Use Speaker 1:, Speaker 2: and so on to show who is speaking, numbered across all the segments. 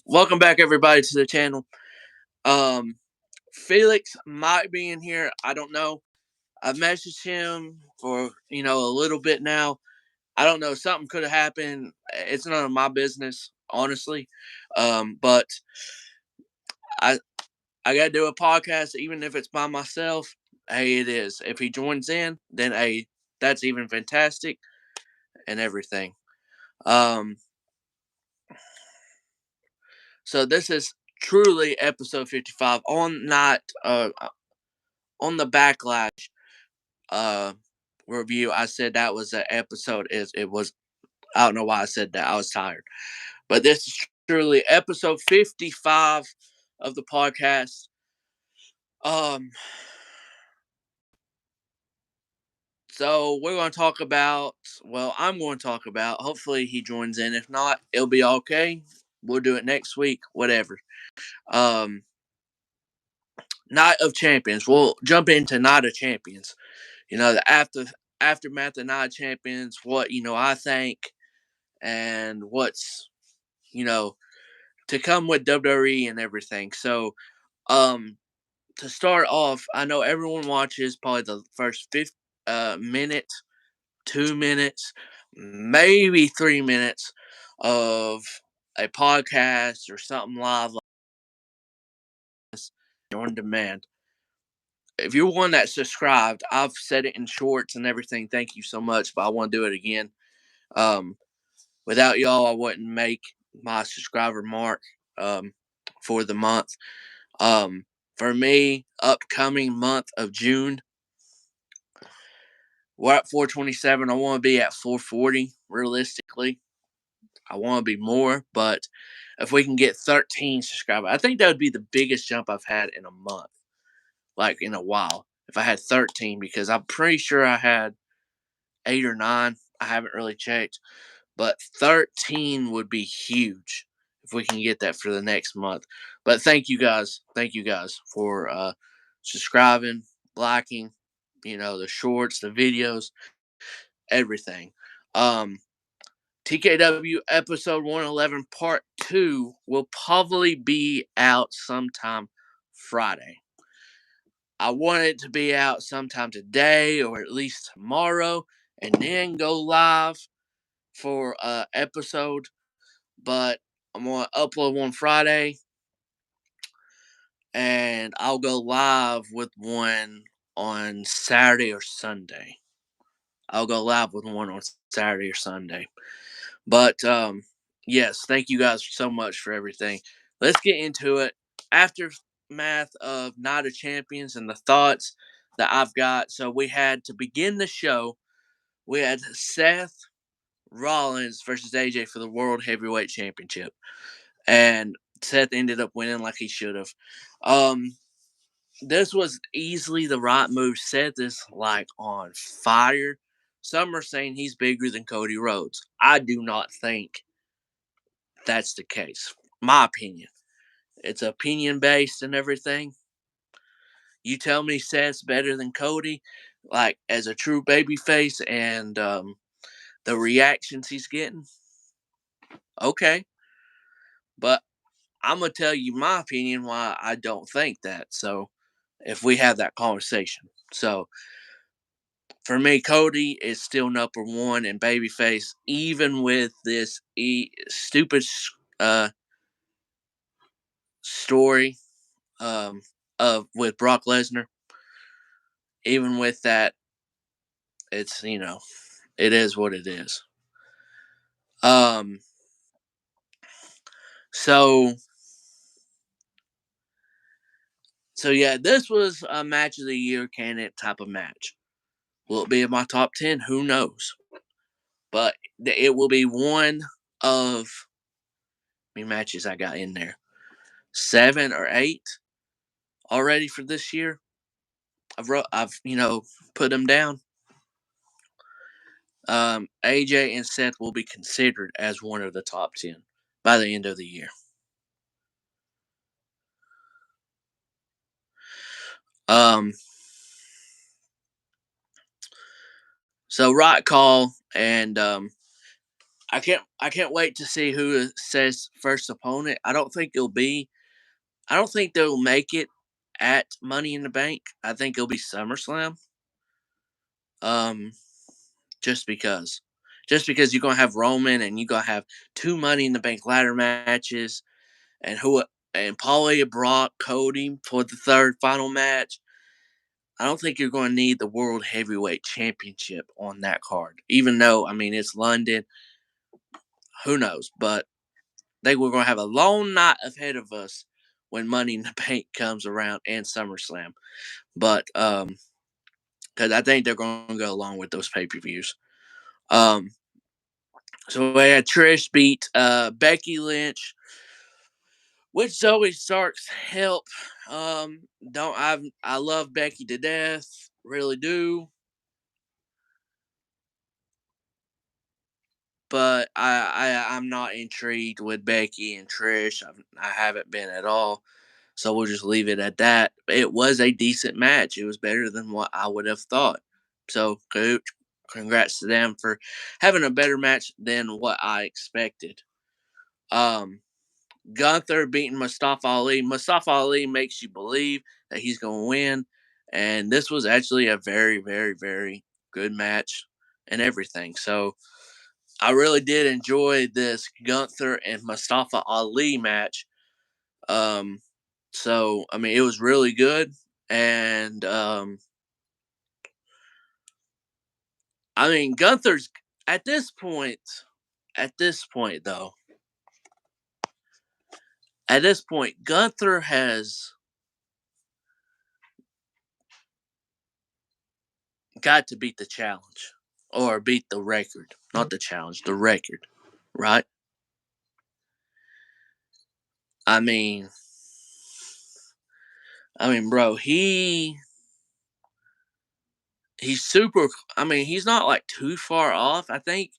Speaker 1: Welcome back, everybody, to the channel. Um, Felix might be in here. I don't know. I've messaged him for a little bit now. I don't know. Something could have happened. It's none of my business, honestly. But I I gotta do a podcast, even if it's by myself. Hey, it is. If he joins in, then hey, that's even fantastic and everything. Um, so this is truly episode 55 on not on the backlash uh review. I said that was an episode. Is it was I don't know why I said that. I was tired. But this is truly episode 55 of the podcast. Um so we're going to talk about, well, I'm going to talk about, hopefully he joins in. If not, it'll be okay. We'll do it next week, whatever. Um Night of Champions. We'll jump into Night of Champions. The aftermath of Night of Champions, what I think, and what's you know to come with WWE and everything. So, um, to start off, I know everyone watches probably the first minute, 2 minutes, maybe 3 minutes of a podcast or something live like this on demand. If you're one that's subscribed, I've said it in shorts and everything. Thank you so much, but I want to do it again. Um, Without y'all, I wouldn't make my subscriber mark for the month. For me, upcoming month of June, we're at 427. I want to be at 440 realistically. I want to be more, but if we can get 13 subscribers, I think that would be the biggest jump I've had in a month, like in a while. If I had 13, because I'm pretty sure I had 8 or 9. I haven't really checked, but 13 would be huge if we can get that for the next month. But thank you guys. Thank you guys for subscribing, liking, the shorts, the videos, everything. Um, TKW episode 111 part 2 will probably be out sometime Friday. I want it to be out sometime today or at least tomorrow and then go live for episode, but I'm gonna upload one Friday, and I'll go live with one on Saturday or Sunday. I'll go live with one on Saturday or Sunday. But yes, thank you guys so much for everything. Let's get into it. Aftermath of Night of Champions and the thoughts that I've got. So we had to begin the show. We had Seth Rollins versus AJ for the World Heavyweight Championship, and Seth ended up winning like he should have. Um, this was easily the right move. Seth is like on fire. Some are saying he's bigger than Cody Rhodes. I do not think that's the case. My opinion. It's opinion based and everything. You tell me Seth's better than Cody, like as a true baby face, and the reactions he's getting. Okay, but I'm gonna tell you my opinion why I don't think that. So if we have that conversation, so for me, Cody is still number one in babyface, even with this stupid uh, story of with Brock Lesnar. Even with that, it's it is what it is. Um, so yeah, this was a match of the year candidate type of match. Will it be in my top 10? Who knows? But it will be one of matches I got in there. 7 or 8 already for this year. I've put them down. AJ and Seth will be considered as one of the top 10 by the end of the year. Um, so right call, and I can't wait to see who says first opponent. I don't think they'll make it at Money in the Bank. I think it'll be SummerSlam. Um, just because. Just because you're gonna have Roman and you're gonna have two Money in the Bank ladder matches and who and Paulie, Brock, Cody for the third final match. I don't think you're going to need the World Heavyweight Championship on that card. Even though, I mean, it's London, who knows? But they were going to have a long night ahead of us when Money in the Bank comes around and SummerSlam. But because I think they're going to go along with those pay-per-views. Um, so we had Trish beat Becky Lynch, which Zoe Starks help. Don't I love Becky to death, really do. But I'm not intrigued with Becky and Trish. I haven't been at all. So we'll just leave it at that. It was a decent match. It was better than what I would have thought. So congrats to them for having a better match than what I expected. Um, Gunther beating Mustafa Ali. Mustafa Ali makes you believe that he's going to win. And this was actually a very, very, very good match and everything. So I really did enjoy this Gunther and Mustafa Ali match. Um, so I mean, it was really good, and I mean, Gunther's at this point. At this point, though, at this point, Gunther has got to beat the challenge or beat the record, not the challenge, the record, right? I mean, bro, he's super. I mean, he's not like too far off. I think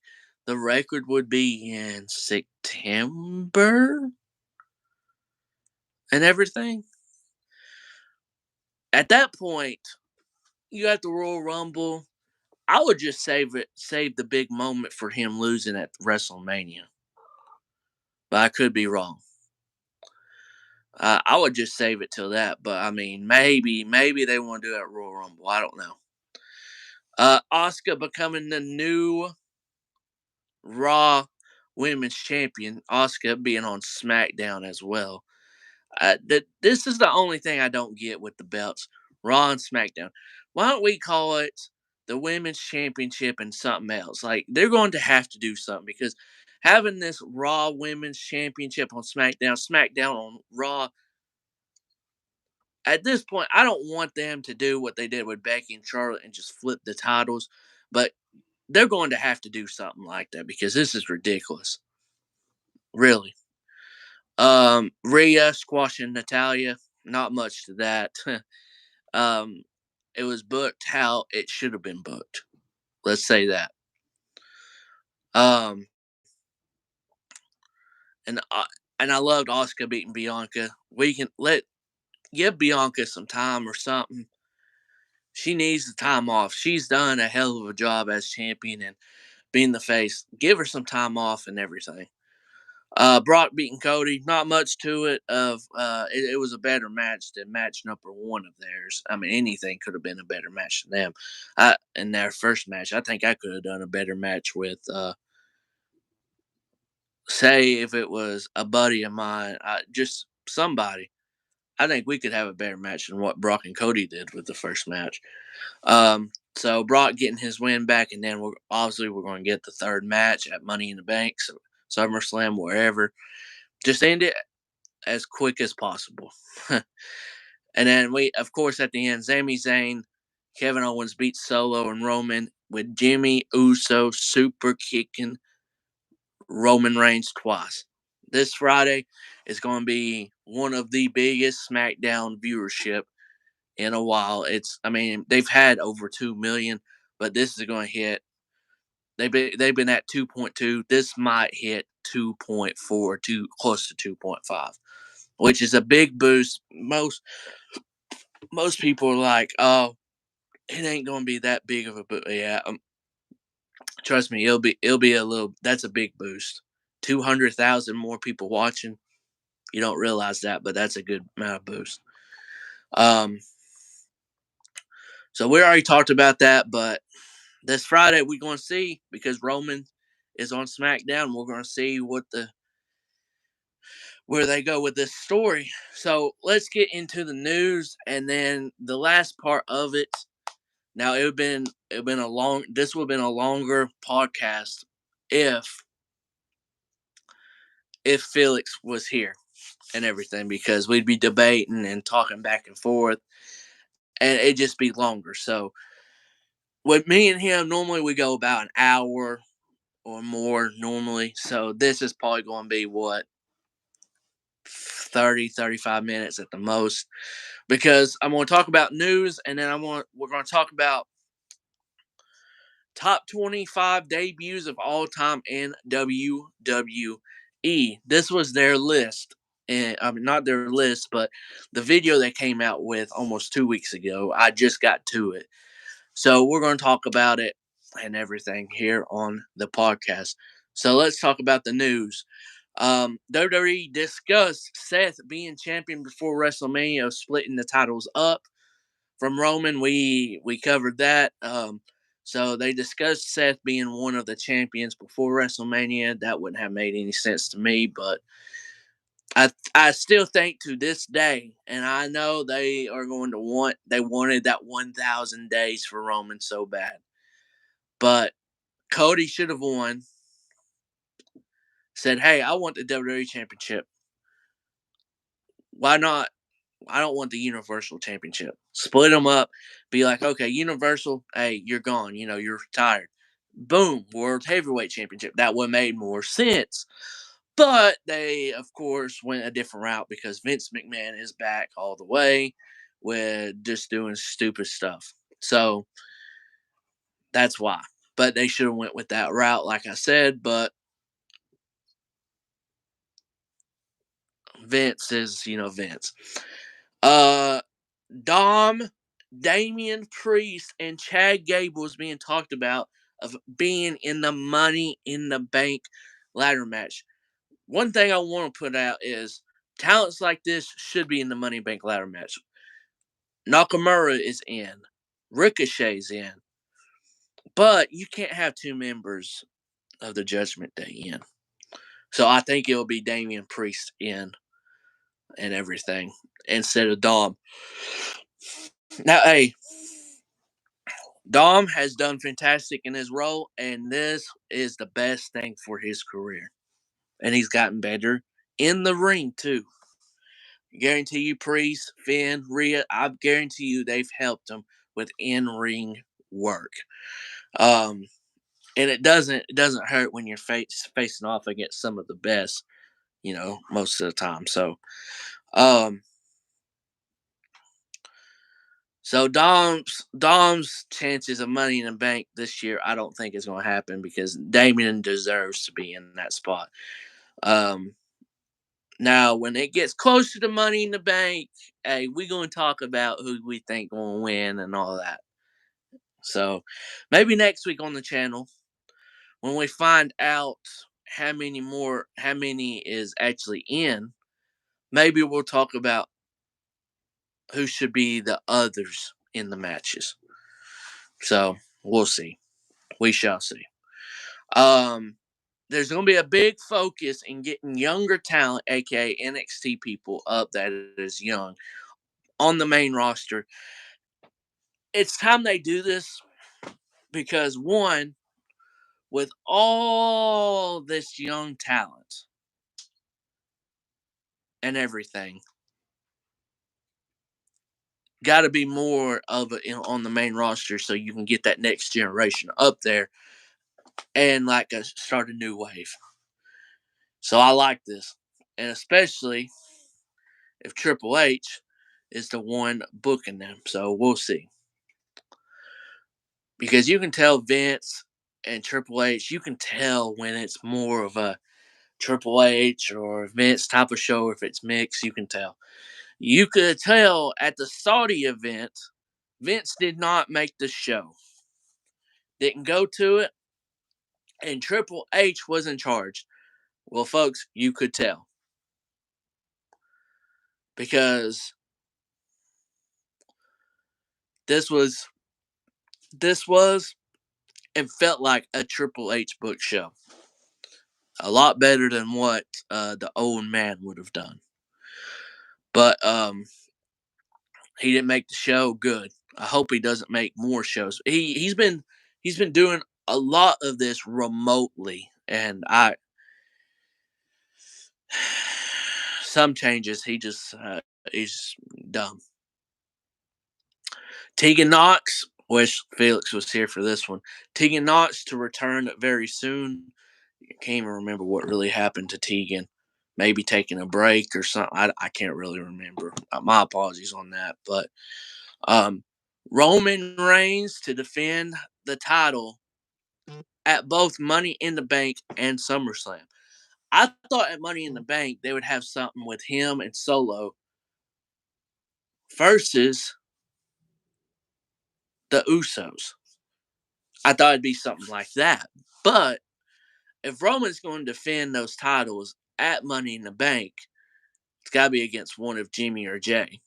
Speaker 1: the record would be in September and everything. At that point, you got the Royal Rumble. I would just save the big moment for him losing at WrestleMania. But I could be wrong. I would just save it till that. But I mean, maybe they want to do it at Royal Rumble. I don't know. Asuka becoming the new Raw Women's Champion. Asuka being on SmackDown as well. This is the only thing I don't get with the belts, Raw and SmackDown. Why don't we call it the Women's Championship and something else? Like they're going to have to do something because having this Raw Women's Championship on SmackDown, SmackDown on Raw. At this point, I don't want them to do what they did with Becky and Charlotte and just flip the titles, but they're going to have to do something like that because this is ridiculous. Really. Rhea squashing Natalia. Not much to that. um, it was booked how it should have been booked. Let's say that. Um, and I and I loved Asuka beating Bianca. We can give Bianca some time or something. She needs the time off. She's done a hell of a job as champion and being the face. Give her some time off and everything. Brock beating Cody, not much to it. It was a better match than match number one of theirs. I mean, anything could have been a better match than them. In their first match, I think I could have done a better match with, say, if it was a buddy of mine, just somebody. I think we could have a better match than what Brock and Cody did with the first match. So Brock getting his win back, and then we're going to get the third match at Money in the Bank, so SummerSlam, wherever. Just end it as quick as possible. And then of course, at the end, Sami Zayn, Kevin Owens beats Solo and Roman with Jimmy Uso super kicking Roman Reigns twice. This Friday is going to be one of the biggest SmackDown viewership in a while. I mean, they've had over 2 million, but this is going to hit. They've been at 2.2. This might hit 2.4, close to 2.5, which is a big boost. Most people are like, "Oh, it ain't gonna be that big of a boost." Yeah, Trust me, it'll be a little. That's a big boost. 200,000 more people watching. You don't realize that, but that's a good amount of boost. Um, so we already talked about that, but this Friday we're going to see because Roman is on SmackDown. We're going to see where they go with this story. So let's get into the news and then the last part of it. Now it would been a long this would have been a longer podcast if Felix was here and everything because we'd be debating and talking back and forth and it'd just be longer. So with me and him normally we go about an hour or more normally. So this is probably going to be what 30-35 minutes at the most because I'm going to talk about news and then we're going to talk about top 25 debuts of all time in WWE. This was their list. And I mean, not their list, but the video they came out with almost 2 weeks ago. I just got to it. So we're going to talk about it and everything here on the podcast. So let's talk about the news. WWE discussed Seth being champion before WrestleMania, splitting the titles up from Roman. We covered that. So they discussed Seth being one of the champions before WrestleMania. That wouldn't have made any sense to me, but I still think to this day, and I know they are going to they wanted that 1,000 days for Roman so bad, but Cody should have won. Said, "Hey, I want the WWE Championship. Why not? I don't want the Universal Championship. Split them up. Be like, okay, Universal, hey, you're gone. You know, you're retired. Boom, World Heavyweight Championship. That would have made more sense. But they, of course, went a different route because Vince McMahon is back all the way with just doing stupid stuff. So that's why. But they should have went with that route, like I said. But Vince is, Vince. Uh, Dom, Damian Priest, and Chad Gable is being talked about of being in the Money in the Bank ladder match. One thing I want to put out is talents like this should be in the Money in the Bank ladder match. Nakamura is in, Ricochet's in, but you can't have two members of the Judgment Day in. So I think it'll be Damian Priest in and everything instead of Dom. Now, hey, Dom has done fantastic in his role, and this is the best thing for his career. And he's gotten better in the ring, too. Guarantee you, Priest, Finn, Rhea, I guarantee you they've helped him with in ring work. Um, and it doesn't hurt when you're facing off against some of the best, most of the time. Um, so Dom's chances of Money in the Bank this year, I don't think is going to happen because Damien deserves to be in that spot. Um, Now, when it gets closer to Money in the Bank, hey, we're going to talk about who we think will win and all that. So maybe next week on the channel, when we find out how many is actually in, maybe we'll talk about who should be the others in the matches. So we'll see. We shall see. Um, there's going to be a big focus in getting younger talent, aka NXT people, up that is young on the main roster. It's time they do this because one, with all this young talent and everything, got to be more of it on the main roster so you can get that next generation up there and start a new wave. So I like this, and especially if Triple H is the one booking them. So we'll see. Because you can tell Vince and Triple H, you can tell when it's more of a Triple H or Vince type of show, if it's mixed, you can tell. You could tell at the Saudi event, Vince did not make the show. Didn't go to it. and Triple H was in charge. Well, folks, you could tell because this was this was and felt like a Triple H book show. A lot better than what the old man would have done. But he didn't make the show good. I hope he doesn't make more shows. He's been doing a lot of this remotely, and I some changes he's dumb. Tegan Knox, wish Felix was here for this one. Tegan Knox to return very soon. I can't even remember what really happened to Tegan. Maybe taking a break or something. I can't really remember. My apologies on that. But um, Roman Reigns to defend the title at both Money in the Bank and SummerSlam. I thought at Money in the Bank they would have something with him and Solo versus the Usos. I thought it'd be something like that. But if Roman's going to defend those titles at Money in the Bank, it's got to be against one of Jimmy or Jay.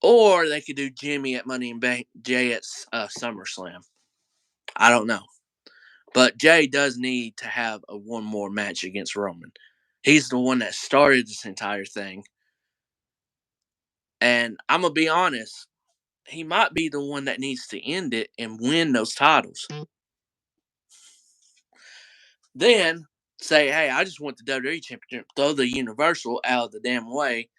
Speaker 1: Or they could do Jimmy at Money in the Bank, Jay at SummerSlam. I don't know. But Jay does need to have one more match against Roman. He's the one that started this entire thing. And I'm going to be honest, he might be the one that needs to end it and win those titles. Then say, hey, I just want the WWE Championship, throw the Universal out of the damn way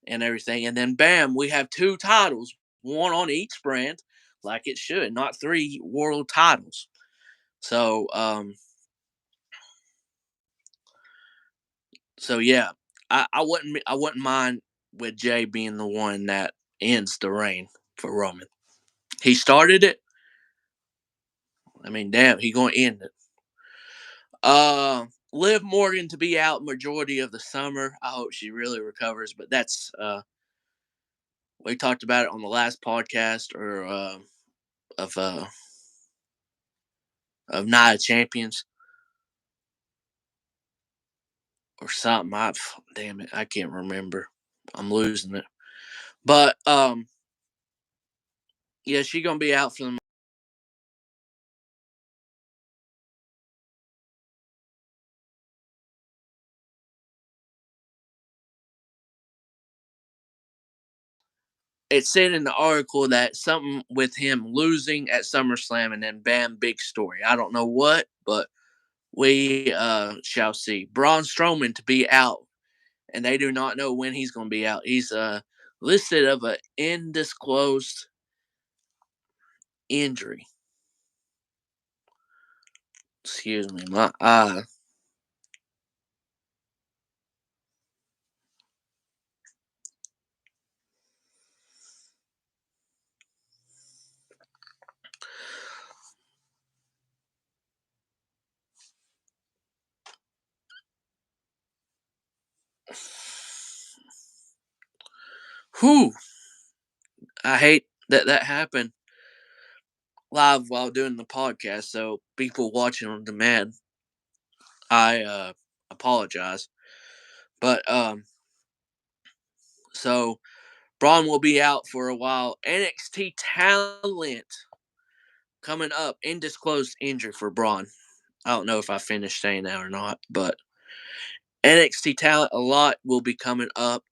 Speaker 1: and everything. And then, bam, we have 2 titles, one on each brand, like it should, not 3 world titles. So, yeah, I wouldn't mind with Jay being the one that ends the reign for Roman. He started it. I mean, damn, he gonna end it. Liv Morgan to be out majority of the summer. I hope she really recovers, but that's we talked about it on the last podcast or of uh of Night of Champions or something. Damn it, I can't remember. I'm losing it. But yeah, she gonna be out for the. It said in the article that something with him losing at SummerSlam and then bam, big story. I don't know what, but we shall see. Braun Strowman to be out, and they do not know when he's going to be out. He's listed of an undisclosed injury. Excuse me, my whew. I hate that that happened live while doing the podcast. So people watching on demand, I apologize. But so Braun will be out for a while. NXT talent coming up. Undisclosed injury for Braun. I don't know if I finished saying that or not, but NXT talent a lot will be coming up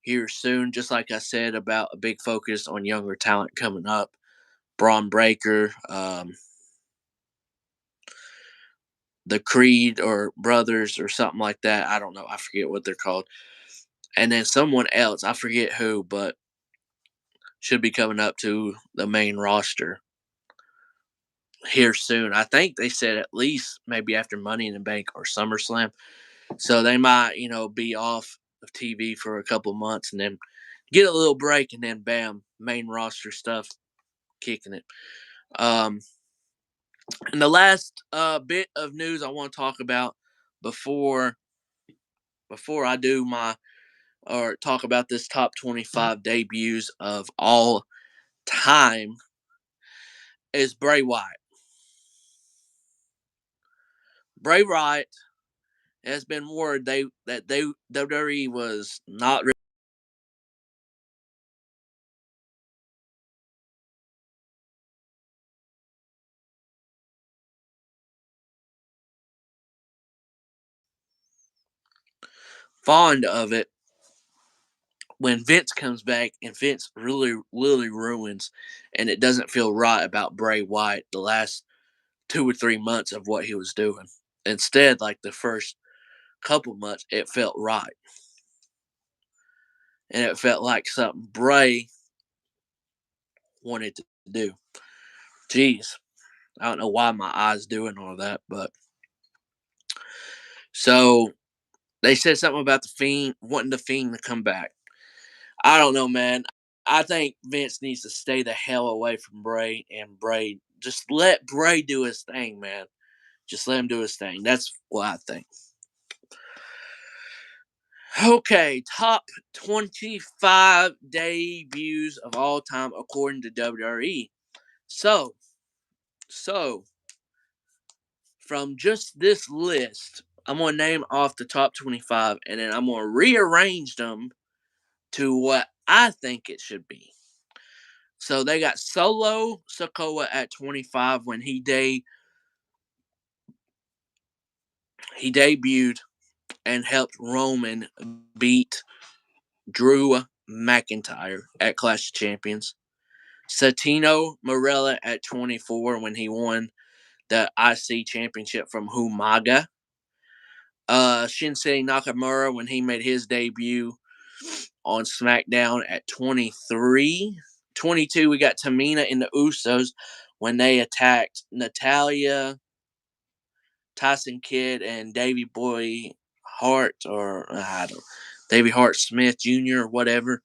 Speaker 1: here soon. Just like I said about a big focus on younger talent coming up. Braun Breaker, the Creed or Brothers or something like that. I don't know. I forget what they're called. And then someone else, I forget who, but should be coming up to the main roster here soon. I think they said at least maybe after Money in the Bank or SummerSlam. So they might, be off of TV for a couple of months and then get a little break and then bam, main roster stuff, kicking it. And the last bit of news I want to talk about before I do my or talk about this top 25 debuts of all time is Bray Wyatt. Bray Wyatt has been word that WWE was not fond of it when Vince comes back and Vince really ruins, and it doesn't feel right about Bray Wyatt the last 2 or 3 months of what he was doing. Instead, like the first couple months, it felt right, and it felt like something Bray wanted to do. Jeez, I don't know why my eyes doing all that, but so they said something about the Fiend wanting the Fiend to come back. I don't know, man. I think Vince needs to stay the hell away from Bray, and Bray just let Bray do his thing, man. Just let him do his thing. That's what I think. Okay, top 25 debuts of all time according to WWE. So, so from just this list, I'm gonna name off the top 25, and then I'm gonna rearrange them to what I think it should be. So they got Solo Sikoa at 25 when he debuted and helped Roman beat Drew McIntyre at Clash of Champions. Santino Marella at 24 when he won the IC championship from Humaga. Shinsuke Nakamura when he made his debut on SmackDown at 23. 22, we got Tamina and the Usos when they attacked Natalia, Tyson Kidd, and Davey Boy Hart, or I don't Davey Hart Smith Jr. or whatever.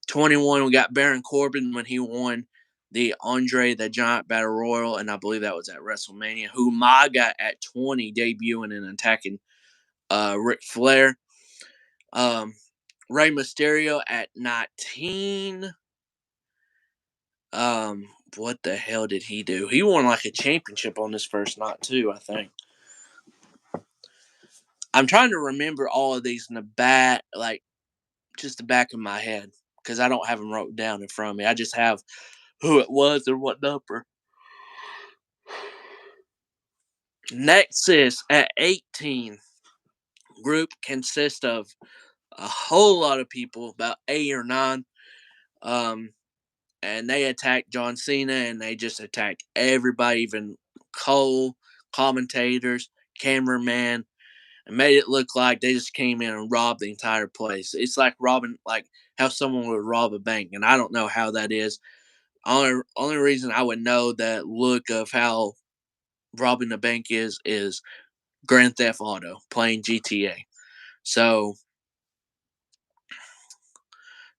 Speaker 1: 21, we got Baron Corbin when he won the Andre the Giant Battle Royal, and I believe that was at WrestleMania. Humaga at 20, debuting and attacking Ric Flair. Rey Mysterio at 19. What the hell did he do? He won like a championship on this first night too, I think. I'm trying to remember all of these in the back, like just the back of my head, because I don't have them wrote down in front of me. I just have who it was or what number. Nexus at 18. Group consists of a whole lot of people, about 8 or 9. Um, and they attacked John Cena, and they just attacked everybody, even Cole, commentators, cameraman, and made it look like they just came in and robbed the entire place. It's like robbing, like how someone would rob a bank, and I don't know how that is. Only reason I would know that look of how robbing the bank is Grand Theft Auto, playing GTA. So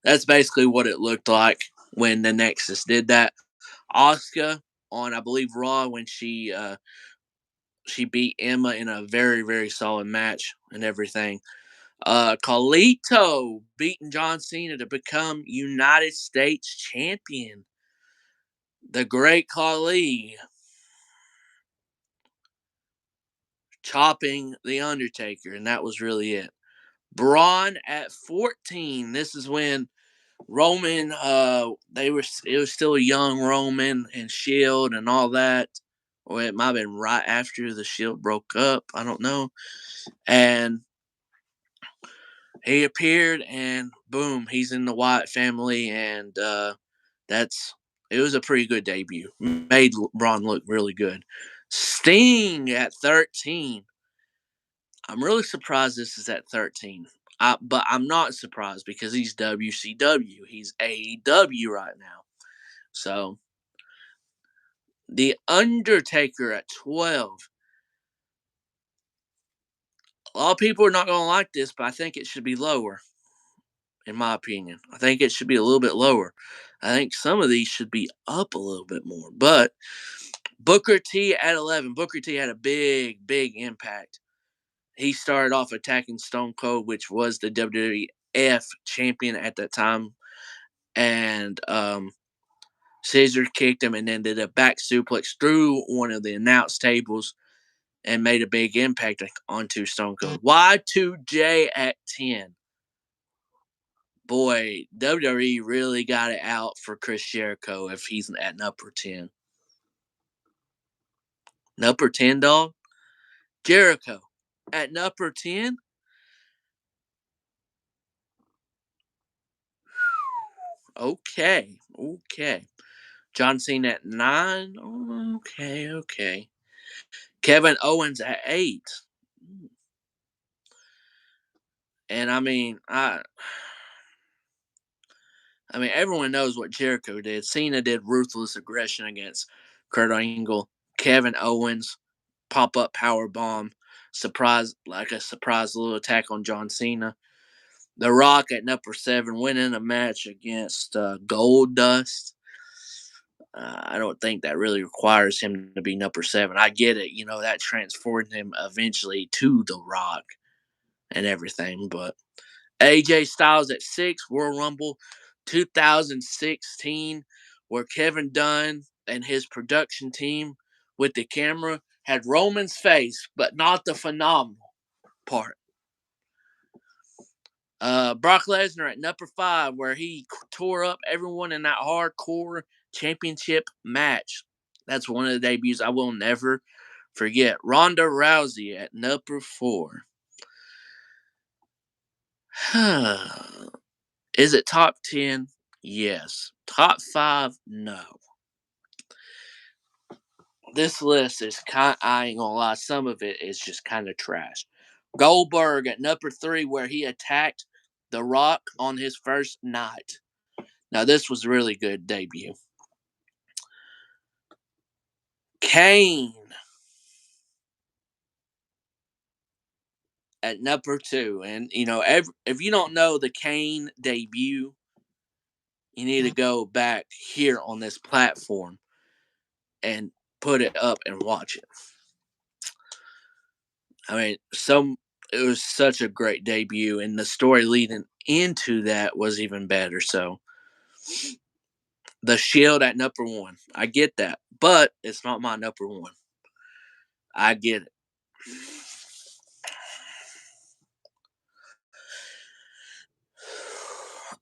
Speaker 1: that's basically what it looked like when the Nexus did that. Asuka on, I believe, Raw when she beat Emma in a very solid match and everything. Carlito beating John Cena to become United States champion. The Great Khali chopping the Undertaker, and that was really it. Braun at 14. This is when Roman, it was still a young Roman and Shield and all that. Or it might have been right after the Shield broke up. I don't know. And he appeared, and boom, he's in the Wyatt family, and it was a pretty good debut. Made Braun look really good. Sting at 13. I'm really surprised this is at 13. But I'm not surprised because he's WCW. He's AEW right now. So, The Undertaker at 12. A lot of people are not going to like this, but I think it should be lower, in my opinion. I think it should be a little bit lower. I think some of these should be up a little bit more. But Booker T at 11. Booker T had a big impact. He started off attacking Stone Cold, which was the WWF champion at that time. And Caesar kicked him and then did a back suplex through one of the announce tables and made a big impact onto Stone Cold. Y2J at 10. Boy, WWE really got it out for Chris Jericho if he's at number 10. Number 10, dog? Jericho at number 10? Okay, okay. John Cena at 9? Okay. Kevin Owens at 8. And I mean, everyone knows what Jericho did. Cena did ruthless aggression against Kurt Angle. Kevin Owens, pop up power bomb, surprise little attack on John Cena. The Rock at number 7, winning a match against Goldust. I don't think that really requires him to be number 7. I get it, that transformed him eventually to The Rock and everything, but AJ Styles at 6, Royal Rumble 2016, where Kevin Dunn and his production team with the camera had Roman's face, but not the phenomenal part. Brock Lesnar at number 5, where he tore up everyone in that hardcore championship match. That's one of the debuts I will never forget. Ronda Rousey at number 4. Is it top 10? Yes. Top 5? No. This list is I ain't gonna lie, some of it is just kind of trash. Goldberg at number 3, where he attacked The Rock on his first night. Now, this was a really good debut. Kane at number 2. And, if you don't know the Kane debut, you need to go back here on this platform and put it up and watch it. I mean, it was such a great debut, and the story leading into that was even better. So, the Shield at number 1, I get that, but it's not my number 1. I get it.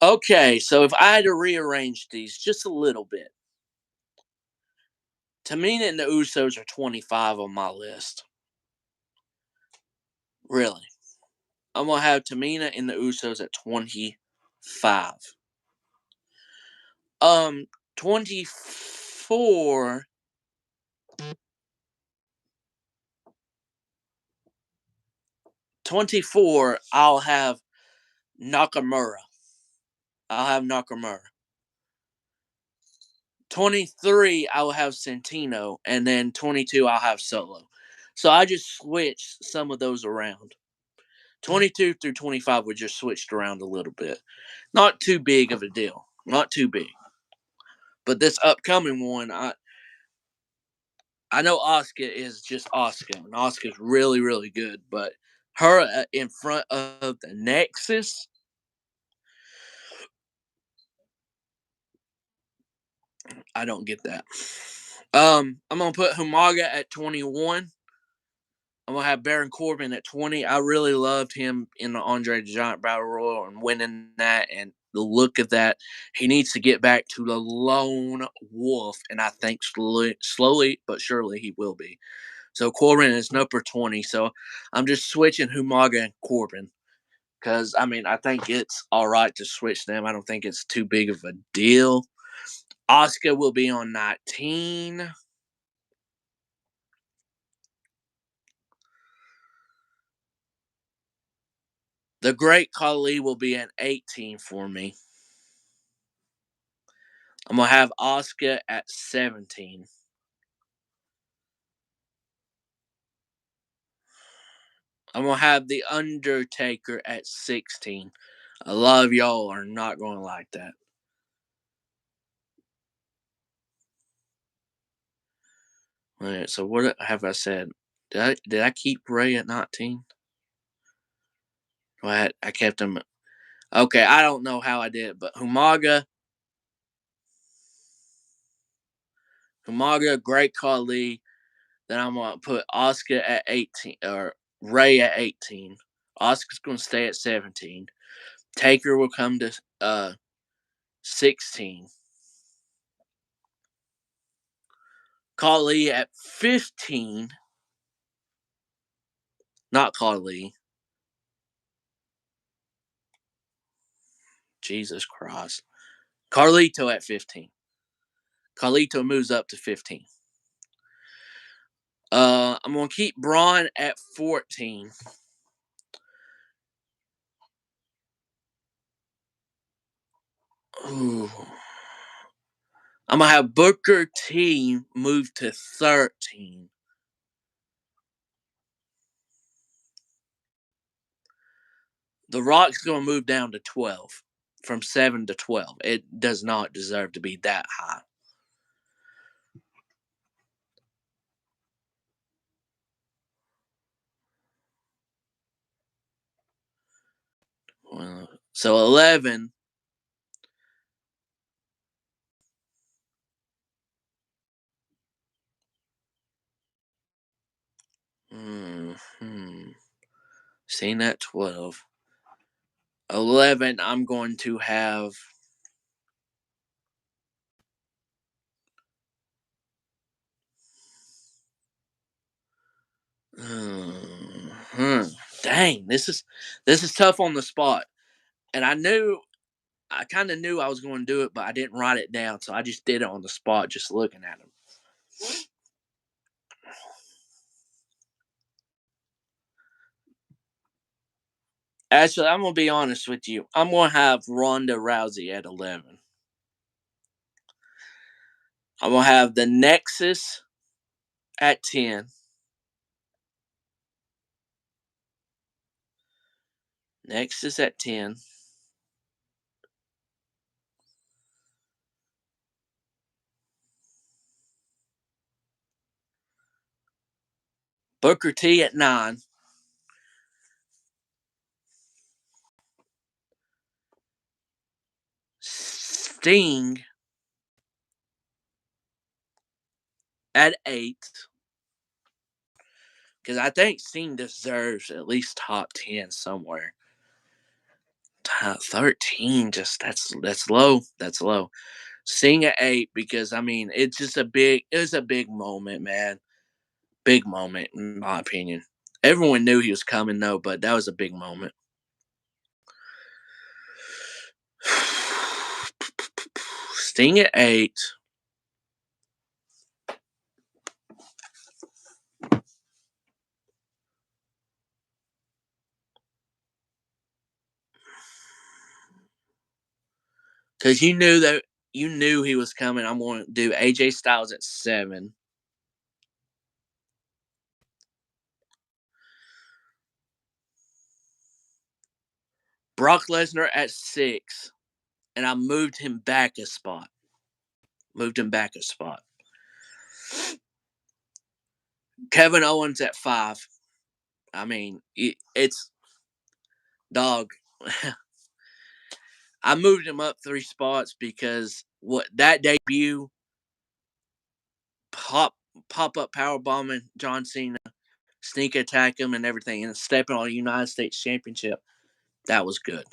Speaker 1: Okay, so if I had to rearrange these just a little bit, Tamina and the Usos are 25 on my list. Really. I'm going to have Tamina and the Usos at 25. 24. I'll have Nakamura. 23, I will have Santino, and then 22, I'll have Solo. So I just switched some of those around. 22 through 25 were just switched around a little bit. Not too big of a deal. Not too big. But this upcoming one, I know Asuka is just Asuka, and Asuka's really, really good. But her in front of the Nexus, I don't get that. I'm gonna put Humaga at 21. I'm gonna have Baron Corbin at 20. I really loved him in the Andre the Giant Battle Royal and winning that, and the look of that. He needs to get back to the lone wolf, and I think slowly but surely he will be. So Corbin is number 20. So I'm just switching Humaga and Corbin because I think it's all right to switch them. I don't think it's too big of a deal. Asuka will be on 19. The Great Khali will be at 18 for me. I'm going to have Asuka at 17. I'm going to have The Undertaker at 16. A lot of y'all are not going to like that. All right, so what have I said? Did I keep Ray at 19? I kept him. Okay, I don't know how I did it, but Humaga, Great Khali, Then I'm gonna put Oscar at 18 or Ray at 18. Oscar's gonna stay at 17. Taker will come to 16. Khali at 15. Not Khali. Jesus Christ. Carlito at 15. Carlito moves up to 15. I'm gonna keep Braun at 14. Ooh. I'm gonna have Booker T move to 13. The Rock's gonna move down to 12. From 7 to 12. It does not deserve to be that high. So 11. Seeing that 12. 11, I'm going to have. Dang, this is tough on the spot, and I kind of knew I was going to do it, but I didn't write it down, so I just did it on the spot, just looking at them. Actually, I'm gonna be honest with you. I'm gonna have Ronda Rousey at 11. I'm gonna have the Nexus at 10. Nexus at 10. Booker T at 9. Sting at 8. Because I think Sting deserves at least top 10 somewhere. 13, just that's low. That's low. Sting at 8 because I mean it was a big moment, man. Big moment in my opinion. Everyone knew he was coming though, but that was a big moment. Sting at 8. Because you knew he was coming. I'm going to do AJ Styles at 7. Brock Lesnar at 6. And I moved him back a spot. Kevin Owens at 5. I mean, it's dog. I moved him up 3 spots because what that debut pop up power bombing John Cena, sneak attack him and everything, and stepping on a United States Championship, that was good.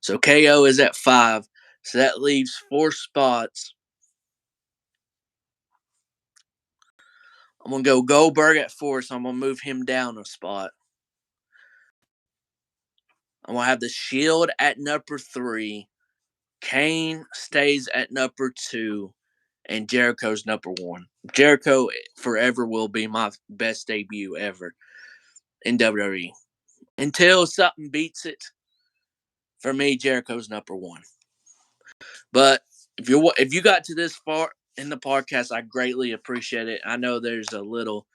Speaker 1: So KO is at 5. So that leaves 4 spots. I'm gonna go Goldberg at 4, so I'm gonna move him down a spot. I'm gonna have the Shield at number 3. Kane stays at number 2, and Jericho's number 1. Jericho forever will be my best debut ever in WWE. Until something beats it, for me, Jericho's number 1. But if you got to this far in the podcast, I greatly appreciate it. I know there's a little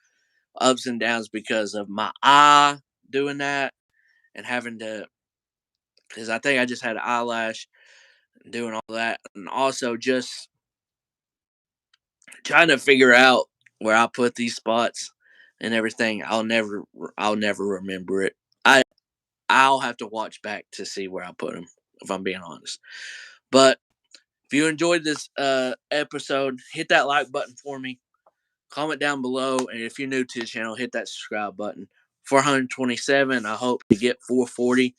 Speaker 1: ups and downs because of my eye doing that and having to, because I think I just had an eyelash doing all that, and also just trying to figure out where I put these spots and everything. I'll never remember it. I'll have to watch back to see where I put them, if I'm being honest. But If you enjoyed this episode, hit that like button for me. Comment down below, and if you're new to the channel, hit that subscribe button. 427. I hope to get 440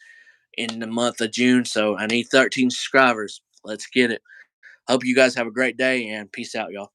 Speaker 1: in the month of June, so I need 13 subscribers. Let's get it. Hope you guys have a great day, and peace out, y'all.